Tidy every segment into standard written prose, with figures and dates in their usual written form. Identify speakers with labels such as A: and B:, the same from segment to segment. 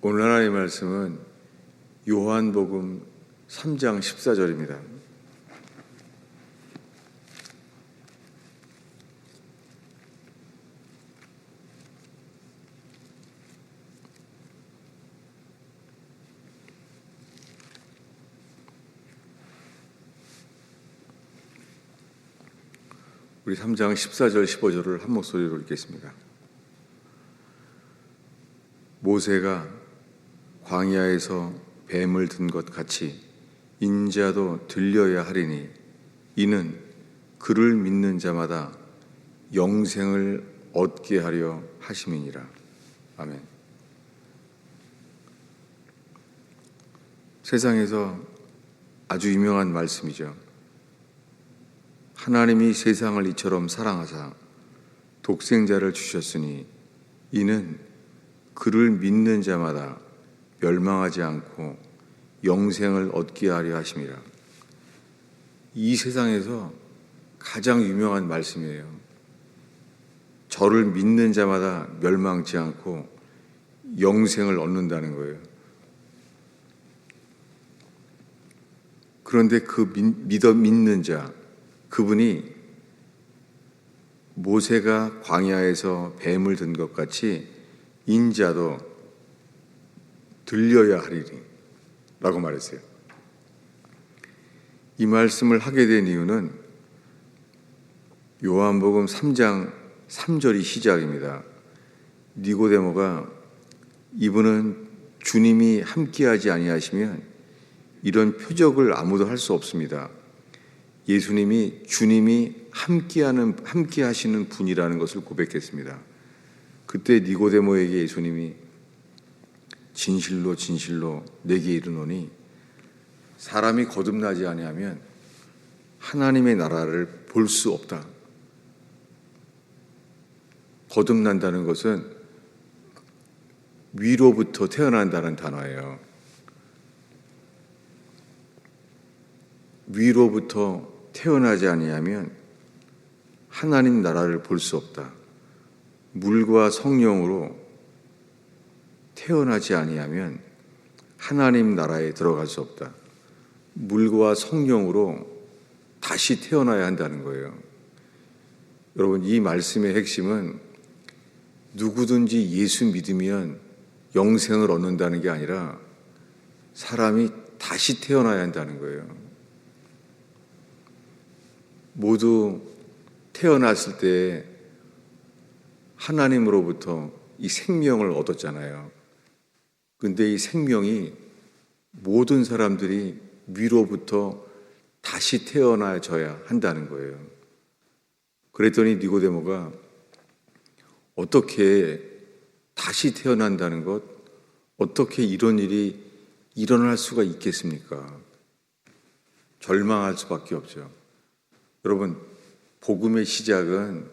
A: 오늘 하나님의 말씀은 요한복음 3장 14절입니다. 우리 3장 14절 15절을 한 목소리로 읽겠습니다. 모세가 광야에서 뱀을 든 것 같이 인자도 들려야 하리니 이는 그를 믿는 자마다 영생을 얻게 하려 하심이니라. 아멘. 세상에서 아주 유명한 말씀이죠. 하나님이 세상을 이처럼 사랑하사 독생자를 주셨으니 이는 그를 믿는 자마다 멸망하지 않고 영생을 얻게 하려 하심이라. 이 세상에서 가장 유명한 말씀이에요. 저를 믿는 자마다 멸망치 않고 영생을 얻는다는 거예요. 그런데 그 믿는 자, 그분이 모세가 광야에서 뱀을 든 것 같이 인자도 들려야 하리니 라고 말했어요. 이 말씀을 하게 된 이유는 요한복음 3장 3절이 시작입니다. 니고데모가 이분은 주님이 함께하지 아니하시면 이런 표적을 아무도 할 수 없습니다. 주님이 함께 하시는 분이라는 것을 고백했습니다. 그때 니고데모에게 예수님이 진실로 진실로 내게 이르노니 사람이 거듭나지 아니하면 하나님의 나라를 볼 수 없다. 거듭난다는 것은 위로부터 태어난다는 단어예요. 위로부터 태어나지 아니하면 하나님 나라를 볼 수 없다. 물과 성령으로 태어나지 아니하면 하나님 나라에 들어갈 수 없다. 물과 성령으로 다시 태어나야 한다는 거예요. 여러분, 이 말씀의 핵심은 누구든지 예수 믿으면 영생을 얻는다는 게 아니라 사람이 다시 태어나야 한다는 거예요. 모두 태어났을 때 하나님으로부터 이 생명을 얻었잖아요. 근데 이 생명이 모든 사람들이 위로부터 다시 태어나져야 한다는 거예요. 그랬더니 니고데모가 어떻게 다시 태어난다는 것, 어떻게 이런 일이 일어날 수가 있겠습니까? 절망할 수밖에 없죠. 여러분, 복음의 시작은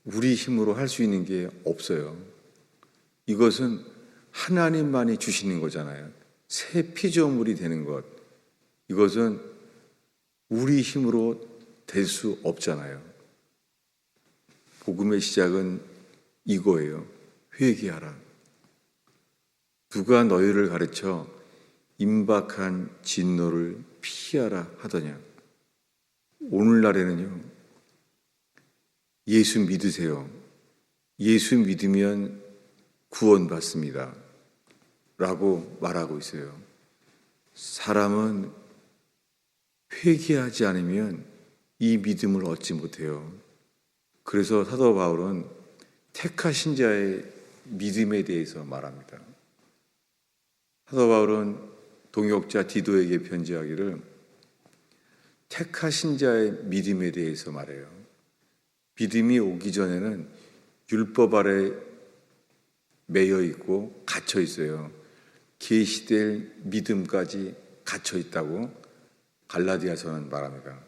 A: 우리 힘으로 할 수 있는 게 없어요. 이것은 하나님만이 주시는 거잖아요. 새 피조물이 되는 것, 이것은 우리 힘으로 될 수 없잖아요. 복음의 시작은 이거예요. 회개하라. 누가 너희를 가르쳐 임박한 진노를 피하라 하더냐. 오늘날에는요, 예수 믿으세요. 예수 믿으면 구원받습니다. 라고 말하고 있어요. 사람은 회개하지 않으면 이 믿음을 얻지 못해요. 그래서 사도 바울은 택하신 자의 믿음에 대해서 말합니다. 사도 바울은 동역자 디도에게 편지하기를 택하신 자의 믿음에 대해서 말해요. 믿음이 오기 전에는 율법 아래 매여 있고 갇혀 있어요. 계시될 믿음까지 갇혀 있다고 갈라디아서는 말합니다.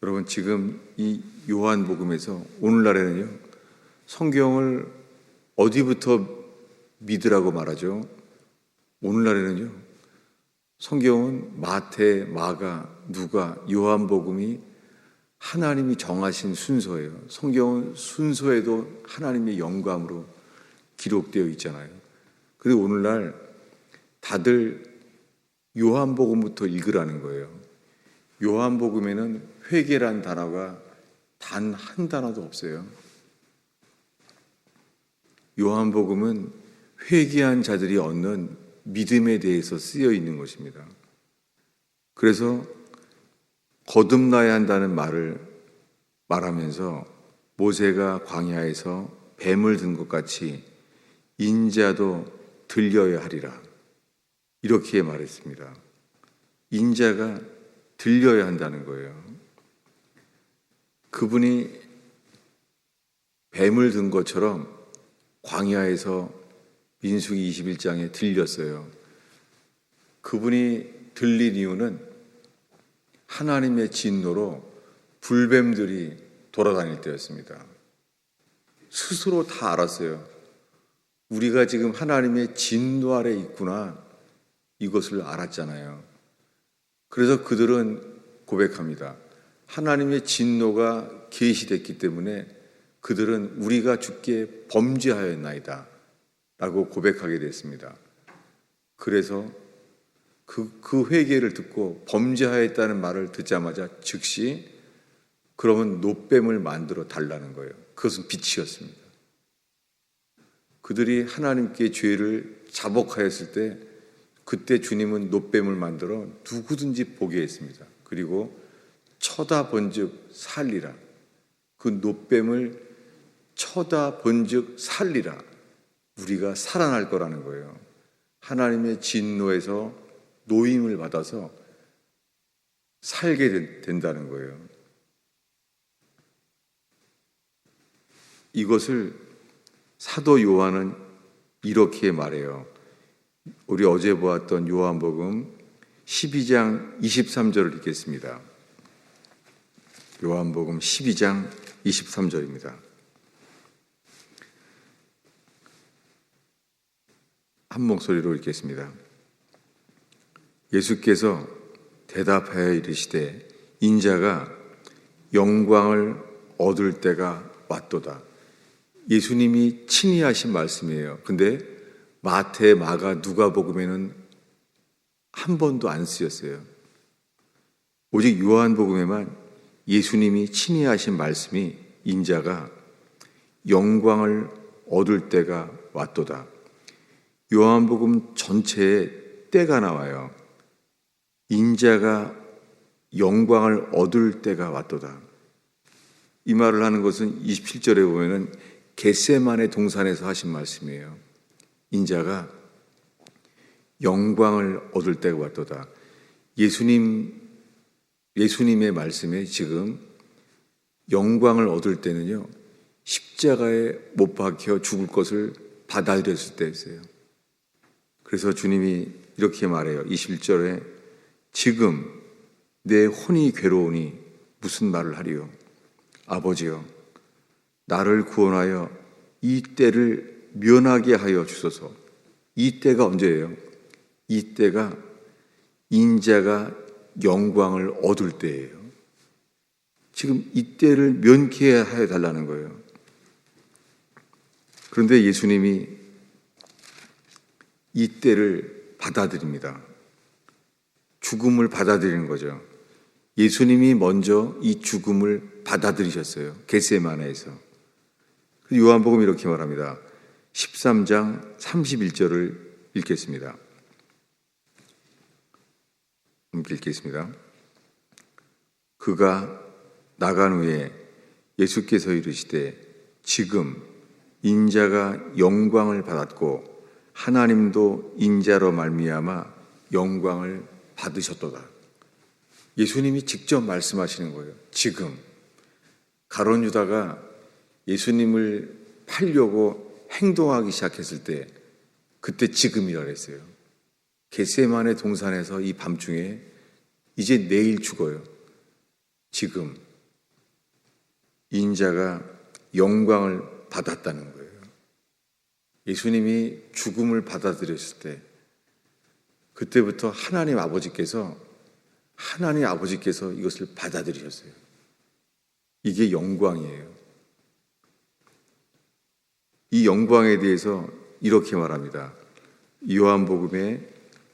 A: 여러분, 지금 이 요한복음에서 오늘날에는요, 성경을 어디부터 믿으라고 말하죠? 오늘날에는요, 성경은 마태, 마가, 누가, 요한복음이 하나님이 정하신 순서예요. 성경은 순서에도 하나님의 영감으로 기록되어 있잖아요. 그런데 오늘날 다들 요한복음부터 읽으라는 거예요. 요한복음에는 회개란 단어가 단 한 단어도 없어요. 요한복음은 회개한 자들이 얻는 믿음에 대해서 쓰여 있는 것입니다. 그래서 거듭나야 한다는 말을 말하면서 모세가 광야에서 뱀을 든 것 같이 인자도 들려야 하리라, 이렇게 말했습니다. 인자가 들려야 한다는 거예요. 그분이 뱀을 든 것처럼 광야에서 민수기 21장에 들렸어요. 그분이 들린 이유는 하나님의 진노로 불뱀들이 돌아다닐 때였습니다. 스스로 다 알았어요. 우리가 지금 하나님의 진노 아래 있구나, 이것을 알았잖아요. 그래서 그들은 고백합니다. 하나님의 진노가 계시됐기 때문에 그들은 우리가 주께 범죄하였나이다 라고 고백하게 됐습니다. 그래서 그 회개를 듣고 범죄하였다는 말을 듣자마자 즉시 그러면 놋뱀을 만들어 달라는 거예요. 그것은 빛이었습니다. 그들이 하나님께 죄를 자복하였을 때 그때 주님은 놋뱀을 만들어 누구든지 보게 했습니다. 그리고 쳐다본즉 살리라. 그 놋뱀을 쳐다본즉 살리라. 우리가 살아날 거라는 거예요. 하나님의 진노에서 노임을 받아서 살게 된다는 거예요. 이것을 사도 요한은 이렇게 말해요. 우리 어제 보았던 요한복음 12장 23절을 읽겠습니다. 요한복음 12장 23절입니다. 한 목소리로 읽겠습니다. 예수께서 대답하여 이르시되 인자가 영광을 얻을 때가 왔도다. 예수님이 친히 하신 말씀이에요. 근데 마태, 마가, 누가복음에는 한 번도 안 쓰였어요. 오직 요한복음에만 예수님이 친히 하신 말씀이 인자가 영광을 얻을 때가 왔도다. 요한복음 전체에 때가 나와요. 인자가 영광을 얻을 때가 왔도다. 이 말을 하는 것은 27절에 보면은 겟세마네 동산에서 하신 말씀이에요. 인자가 영광을 얻을 때가 왔도다. 예수님의 말씀에 지금 영광을 얻을 때는요, 십자가에 못 박혀 죽을 것을 받아들였을 때였어요. 그래서 주님이 이렇게 말해요. 21절에 지금 내 혼이 괴로우니 무슨 말을 하리요? 아버지여, 나를 구원하여 이 때를 면하게 하여 주소서. 이 때가 언제예요? 이 때가 인자가 영광을 얻을 때예요. 지금 이 때를 면케 하여 달라는 거예요. 그런데 예수님이 이 때를 받아들입니다. 죽음을 받아들이는 거죠. 예수님이 먼저 이 죽음을 받아들이셨어요. 겟세마네에서. 요한복음 이렇게 말합니다. 13장 31절을 읽겠습니다. 읽겠습니다. 그가 나간 후에 예수께서 이르시되 지금 인자가 영광을 받았고 하나님도 인자로 말미암아 영광을 받으셨도다. 예수님이 직접 말씀하시는 거예요. 지금 가룟 유다가 예수님을 팔려고 행동하기 시작했을 때 그때 지금이라 그랬어요. 겟세마네 동산에서 이 밤중에 이제 내일 죽어요. 지금 인자가 영광을 받았다는 거예요. 예수님이 죽음을 받아들였을 때 그때부터 하나님 아버지께서 이것을 받아들이셨어요. 이게 영광이에요. 이 영광에 대해서 이렇게 말합니다. 요한복음에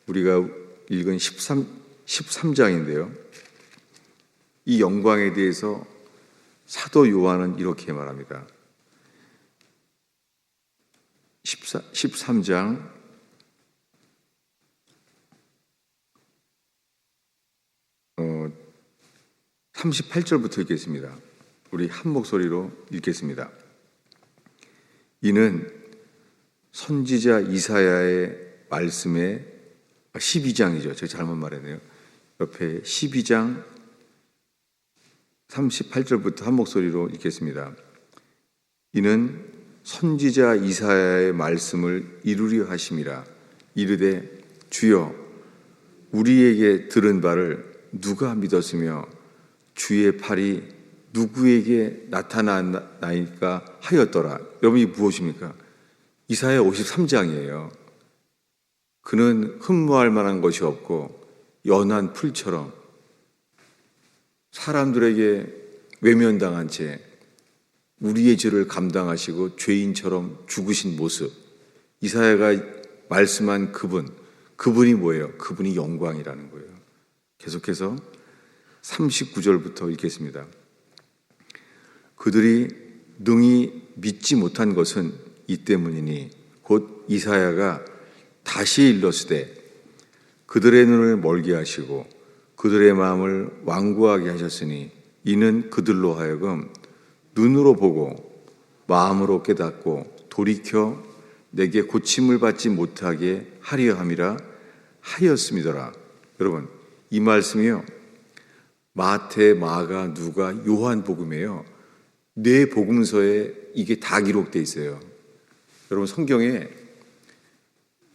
A: 우리가 읽은 13장인데요. 이 영광에 대해서 사도 요한은 이렇게 말합니다. 13장 38절부터 읽겠습니다. 우리 한 목소리로 읽겠습니다. 이는 선지자 이사야의 말씀에 12장이죠. 제가 잘못 말했네요. 옆에 12장 38절부터 한 목소리로 읽겠습니다. 이는 선지자 이사야의 말씀을 이루려 하심이라. 이르되 주여 우리에게 들은 바를 누가 믿었으며 주의 팔이 누구에게 나타나나이까 하였더라. 여러분, 이 무엇입니까? 이사야 53장이에요. 그는 흠모할 만한 것이 없고 연한 풀처럼 사람들에게 외면당한 채 우리의 죄를 감당하시고 죄인처럼 죽으신 모습, 이사야가 말씀한 그분이 뭐예요? 그분이 영광이라는 거예요. 계속해서 39절부터 읽겠습니다. 그들이 능히 믿지 못한 것은 이 때문이니 곧 이사야가 다시 일렀으되 그들의 눈을 멀게 하시고 그들의 마음을 완고하게 하셨으니 이는 그들로 하여금 눈으로 보고 마음으로 깨닫고 돌이켜 내게 고침을 받지 못하게 하려 함이라 하였음이더라. 여러분, 이 말씀이요, 마태, 마가, 누가, 요한복음이에요. 네 복음서에 이게 다 기록되어 있어요. 여러분, 성경에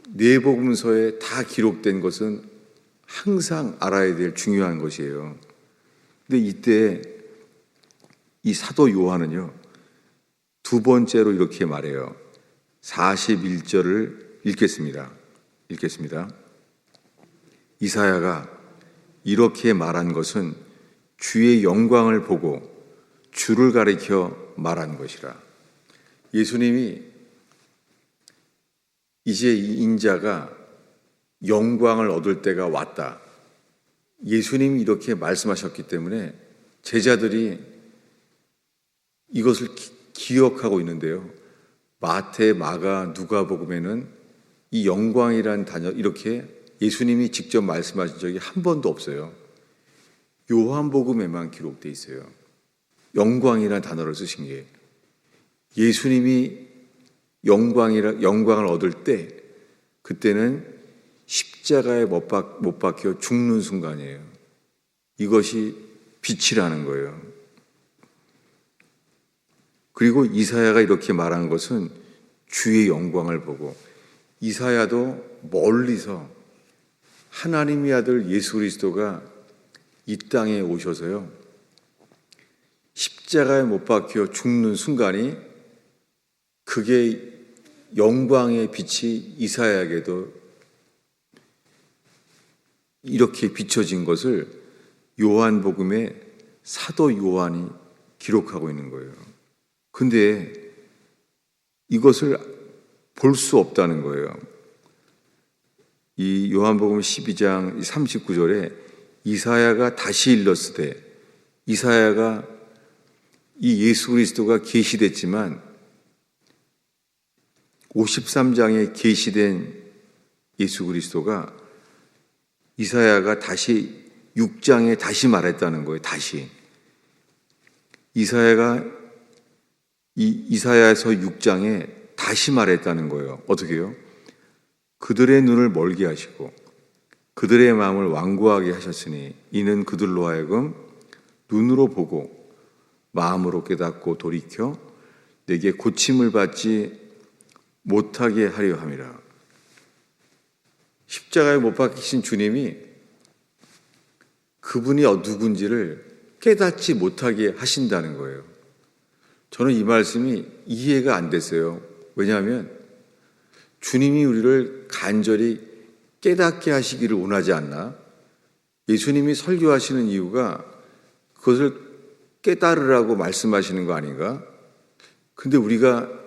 A: 네 복음서에 다 기록된 것은 항상 알아야 될 중요한 것이에요. 근데 이때 이 사도 요한은요, 두 번째로 이렇게 말해요. 41절을 읽겠습니다. 이사야가 이렇게 말한 것은 주의 영광을 보고 주를 가리켜 말한 것이라. 예수님이 이제 이 인자가 영광을 얻을 때가 왔다. 예수님이 이렇게 말씀하셨기 때문에 제자들이 이것을 기억하고 있는데요. 마태, 마가, 누가복음에는 이 영광이라는 단어 이렇게 예수님이 직접 말씀하신 적이 한 번도 없어요. 요한복음에만 기록되어 있어요. 영광이라는 단어를 쓰신 게 예수님이 영광을 얻을 때 그때는 십자가에 못 박혀 죽는 순간이에요. 이것이 빛이라는 거예요. 그리고 이사야가 이렇게 말한 것은 주의 영광을 보고, 이사야도 멀리서 하나님의 아들 예수 그리스도가 이 땅에 오셔서요, 십자가에 못 박혀 죽는 순간이 그게 영광의 빛이 이사야에게도 이렇게 비춰진 것을 요한복음에 사도 요한이 기록하고 있는 거예요. 근데 이것을 볼 수 없다는 거예요. 이 요한복음 12장 39절에 이사야가 다시 일렀으되, 이사야가 이 예수 그리스도가 계시됐지만 53장에 계시된 예수 그리스도가 이사야가 다시 6장에 다시 말했다는 거예요. 다시 이사야에서 6장에 다시 말했다는 거예요. 어떻게 해요? 그들의 눈을 멀게 하시고 그들의 마음을 완고하게 하셨으니 이는 그들로 하여금 눈으로 보고 마음으로 깨닫고 돌이켜 내게 고침을 받지 못하게 하려 함이라. 십자가에 못 박히신 주님이 그분이 누군지를 깨닫지 못하게 하신다는 거예요. 저는 이 말씀이 이해가 안 됐어요. 왜냐하면 주님이 우리를 간절히 깨닫게 하시기를 원하지 않나? 예수님이 설교하시는 이유가 그것을 깨달으라고 말씀하시는 거 아닌가? 근데 우리가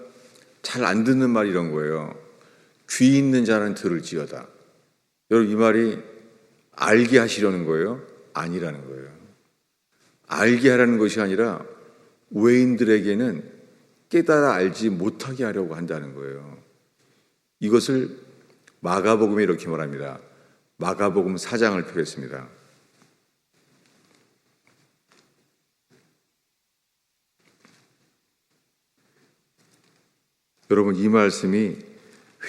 A: 잘 안 듣는 말이 이런 거예요. 귀 있는 자는 들을지어다. 여러분, 이 말이 알게 하시려는 거예요? 아니라는 거예요. 알게 하라는 것이 아니라 외인들에게는 깨달아 알지 못하게 하려고 한다는 거예요. 이것을 마가복음에 이렇게 말합니다. 마가복음 4장을 펴겠습니다. 여러분, 이 말씀이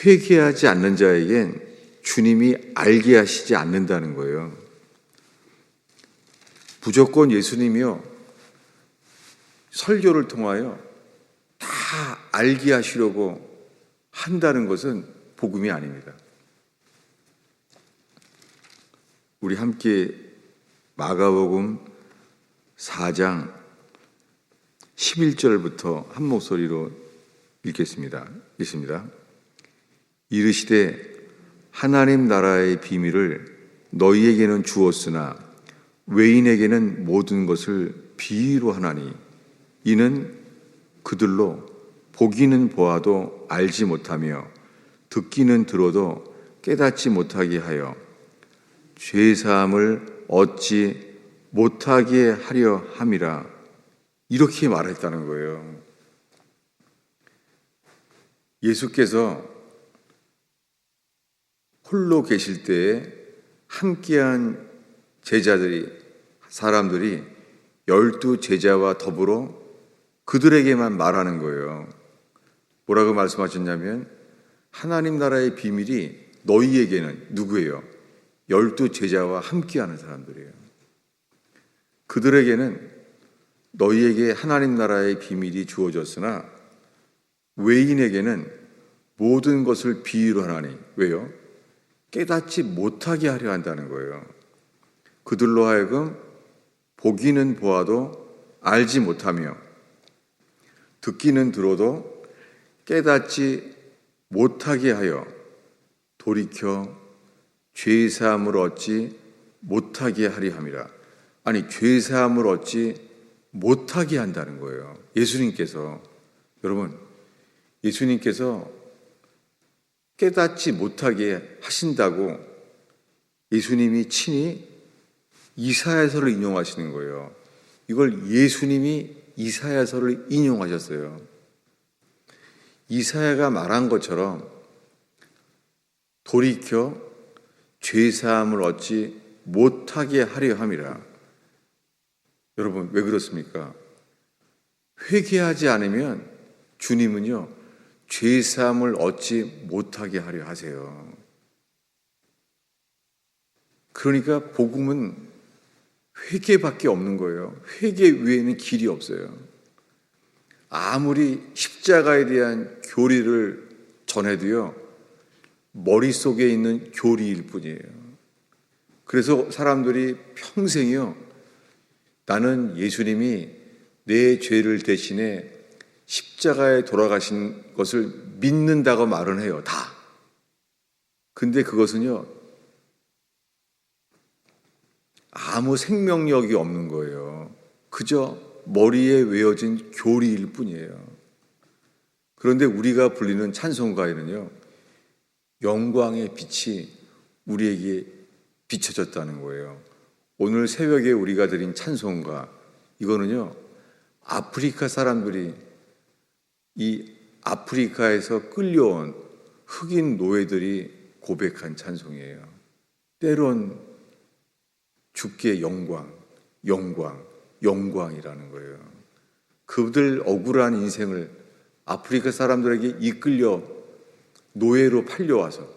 A: 회개하지 않는 자에겐 주님이 알게 하시지 않는다는 거예요. 무조건 예수님이요, 설교를 통하여 다 알게 하시려고 한다는 것은 복음이 아닙니다. 우리 함께 마가복음 4장 11절부터 한 목소리로 읽겠습니다. 읽습니다. 이르시되 하나님 나라의 비밀을 너희에게는 주었으나 외인에게는 모든 것을 비유로 하나니 이는 그들로 보기는 보아도 알지 못하며 듣기는 들어도 깨닫지 못하게 하여 죄사함을 얻지 못하게 하려 함이라. 이렇게 말했다는 거예요. 예수께서 홀로 계실 때에 함께한 사람들이 12 제자와 더불어 그들에게만 말하는 거예요. 뭐라고 말씀하셨냐면 하나님 나라의 비밀이 너희에게는 누구예요? 12 제자와 함께하는 사람들이에요. 그들에게는 너희에게 하나님 나라의 비밀이 주어졌으나 외인에게는 모든 것을 비유로 하나니 왜요? 깨닫지 못하게 하려 한다는 거예요. 그들로 하여금 보기는 보아도 알지 못하며 듣기는 들어도 깨닫지 못하게 하여 돌이켜 죄사함을 얻지 못하게 하려 함이라. 아니, 죄사함을 얻지 못하게 한다는 거예요. 예수님께서, 여러분, 예수님께서 깨닫지 못하게 하신다고 예수님이 친히 이사야서를 인용하시는 거예요. 이걸 예수님이 이사야서를 인용하셨어요. 이사야가 말한 것처럼 돌이켜 죄사함을 얻지 못하게 하려 함이라. 여러분, 왜 그렇습니까? 회개하지 않으면 주님은요, 죄사함을 얻지 못하게 하려 하세요. 그러니까 복음은 회개밖에 없는 거예요. 회개 외에는 길이 없어요. 아무리 십자가에 대한 교리를 전해도요, 머릿속에 있는 교리일 뿐이에요. 그래서 사람들이 평생이요, 나는 예수님이 내 죄를 대신해 십자가에 돌아가신 것을 믿는다고 말은 해요. 다. 근데 그것은요, 아무 생명력이 없는 거예요. 그저 머리에 외워진 교리일 뿐이에요. 그런데 우리가 부르는 찬송가에는요, 영광의 빛이 우리에게 비춰졌다는 거예요. 오늘 새벽에 우리가 드린 찬송가, 이거는요, 아프리카 사람들이 이 아프리카에서 끌려온 흑인 노예들이 고백한 찬송이에요. 때론 주께 영광, 영광, 영광이라는 거예요. 그들 억울한 인생을 아프리카 사람들에게 이끌려 노예로 팔려와서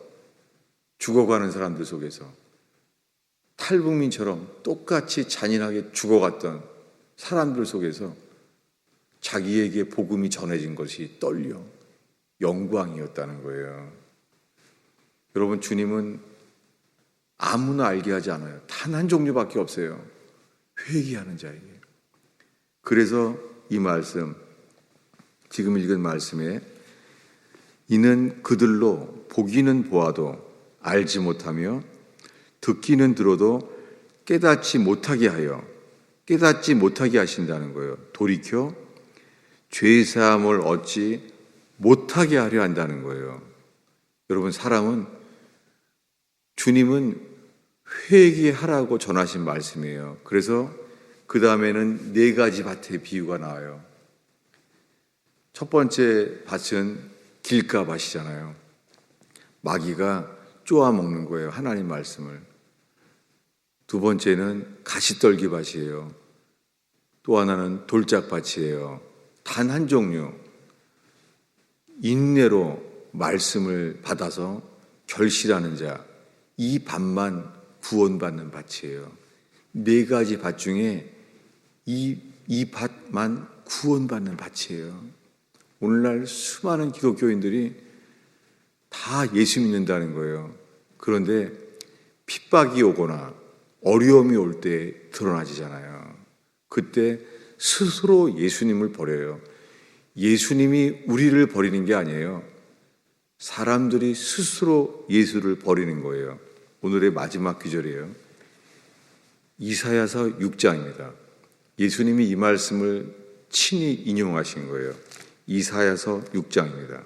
A: 죽어가는 사람들 속에서 탈북민처럼 똑같이 잔인하게 죽어갔던 사람들 속에서 자기에게 복음이 전해진 것이 떨려 영광이었다는 거예요. 여러분, 주님은 아무나 알게 하지 않아요. 단 한 종류밖에 없어요. 회개하는 자에게. 그래서 이 말씀, 지금 읽은 말씀에 이는 그들로 보기는 보아도 알지 못하며 듣기는 들어도 깨닫지 못하게 하신다는 거예요. 돌이켜 죄사함을 얻지 못하게 하려 한다는 거예요. 여러분, 주님은 회개하라고 전하신 말씀이에요. 그래서 그 다음에는 4가지 밭의 비유가 나와요. 첫 번째 밭은 길가밭이잖아요. 마귀가 쪼아 먹는 거예요, 하나님 말씀을. 두 번째는 가시떨기밭이에요. 또 하나는 돌짝밭이에요. 단 한 종류, 인내로 말씀을 받아서 결실하는 자, 이 밭만 구원받는 밭이에요. 4가지 밭 중에 이 밭만 구원받는 밭이에요. 오늘날 수많은 기독교인들이 다 예수 믿는다는 거예요. 그런데 핍박이 오거나 어려움이 올 때 드러나지잖아요. 그때 스스로 예수님을 버려요. 예수님이 우리를 버리는 게 아니에요. 사람들이 스스로 예수를 버리는 거예요. 오늘의 마지막 구절이에요. 이사야서 6장입니다. 예수님이 이 말씀을 친히 인용하신 거예요. 이사야서 6장입니다.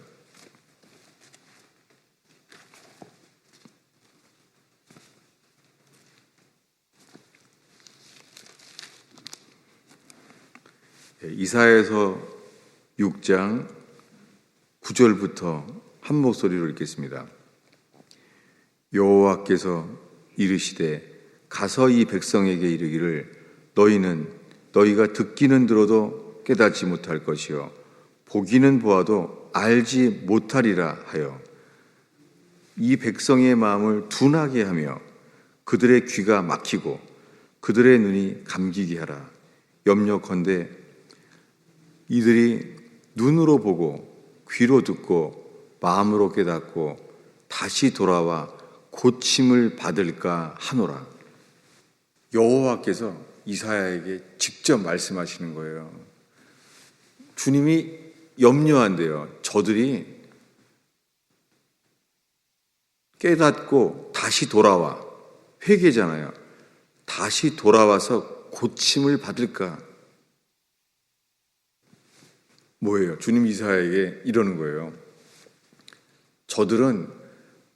A: 이사야서 6장 9절부터 한 목소리로 읽겠습니다. 여호와께서 이르시되 가서 이 백성에게 이르기를 너희가 듣기는 들어도 깨닫지 못할 것이요 보기는 보아도 알지 못하리라 하여 이 백성의 마음을 둔하게 하며 그들의 귀가 막히고 그들의 눈이 감기게 하라. 염려컨대 이들이 눈으로 보고 귀로 듣고 마음으로 깨닫고 다시 돌아와 고침을 받을까 하노라. 여호와께서 이사야에게 직접 말씀하시는 거예요. 주님이 염려한대요. 저들이 깨닫고 다시 돌아와, 회개잖아요. 다시 돌아와서 고침을 받을까? 뭐예요? 주님 이사야에게 이러는 거예요. 저들은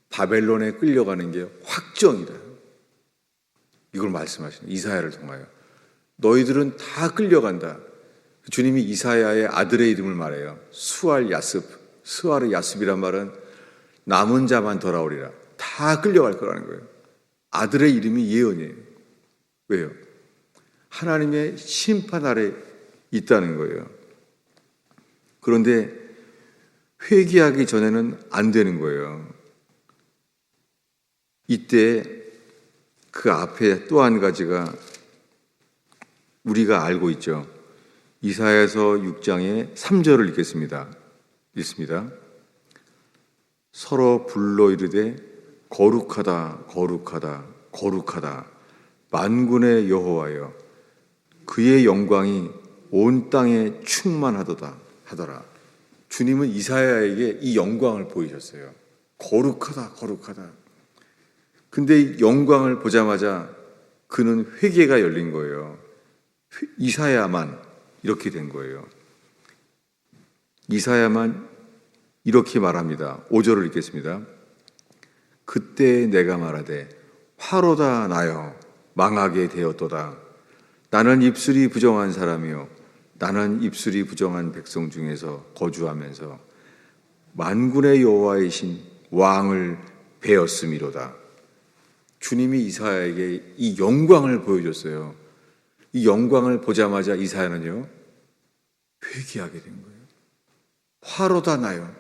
A: 바벨론에 끌려가는 게 확정이다. 이걸 말씀하시는 이사야를 통하여. 너희들은 다 끌려간다. 주님이 이사야의 아들의 이름을 말해요. 스왈 야습. 스왈의 야습이란 말은 남은 자만 돌아오리라. 다 끌려갈 거라는 거예요. 아들의 이름이 예언이에요. 왜요? 하나님의 심판 아래 있다는 거예요. 그런데 회개하기 전에는 안 되는 거예요. 이때 그 앞에 또 한 가지가 우리가 알고 있죠. 이사야서 6장의 3절을 읽겠습니다. 읽습니다. 서로 불러 이르되 거룩하다 거룩하다 거룩하다 만군의 여호와여 그의 영광이 온 땅에 충만하도다 하더라. 주님은 이사야에게 이 영광을 보이셨어요. 거룩하다 거룩하다. 근데 영광을 보자마자 그는 회개가 열린 거예요. 이사야만 이렇게 된 거예요. 이사야만 이렇게 말합니다. 5절을 읽겠습니다. 그때 내가 말하되 화로다 나여 망하게 되었도다. 나는 입술이 부정한 사람이요 나는 입술이 부정한 백성 중에서 거주하면서 만군의 여호와이신 왕을 배웠음이로다. 주님이 이사야에게 이 영광을 보여줬어요. 이 영광을 보자마자 이사야는요 회개하게 된 거예요. 화로다 나요.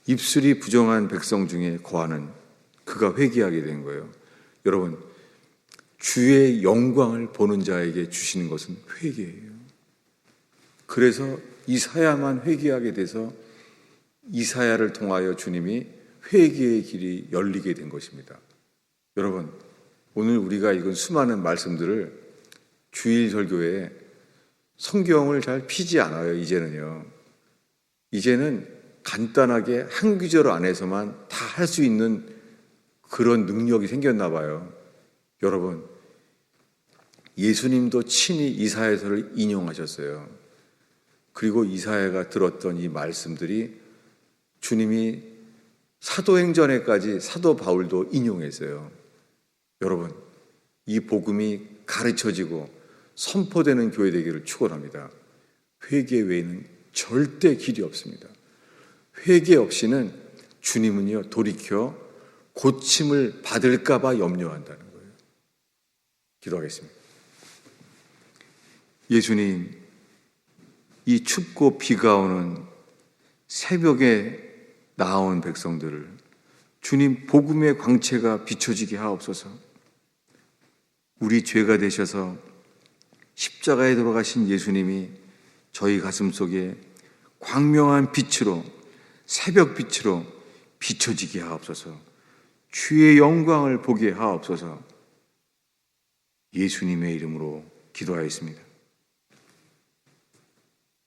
A: 입술이 부정한 백성 중에 거하는 그가 회개하게 된 거예요. 여러분, 주의 영광을 보는 자에게 주시는 것은 회개예요. 그래서 이사야만 회개하게 돼서 이사야를 통하여 주님이 회개의 길이 열리게 된 것입니다. 여러분, 오늘 우리가 읽은 수많은 말씀들을 주일 설교에 성경을 잘 피지 않아요. 이제는 간단하게 한 구절 안에서만 다 할 수 있는 그런 능력이 생겼나 봐요. 여러분, 예수님도 친히 이사야서를 인용하셨어요. 그리고 이사야가 들었던 이 말씀들이 주님이 사도행전에까지 사도 바울도 인용했어요. 여러분, 이 복음이 가르쳐지고 선포되는 교회 되기를 축원합니다. 회개 외에는 절대 길이 없습니다. 회개 없이는 주님은요, 돌이켜 고침을 받을까 봐 염려한다는 거예요. 기도하겠습니다. 예수님, 이 춥고 비가 오는 새벽에 나온 백성들을 주님 복음의 광채가 비춰지게 하옵소서. 우리 죄가 되셔서 십자가에 돌아가신 예수님이 저희 가슴 속에 광명한 빛으로, 새벽 빛으로 비춰지게 하옵소서. 주의 영광을 보게 하옵소서. 예수님의 이름으로 기도하였습니다.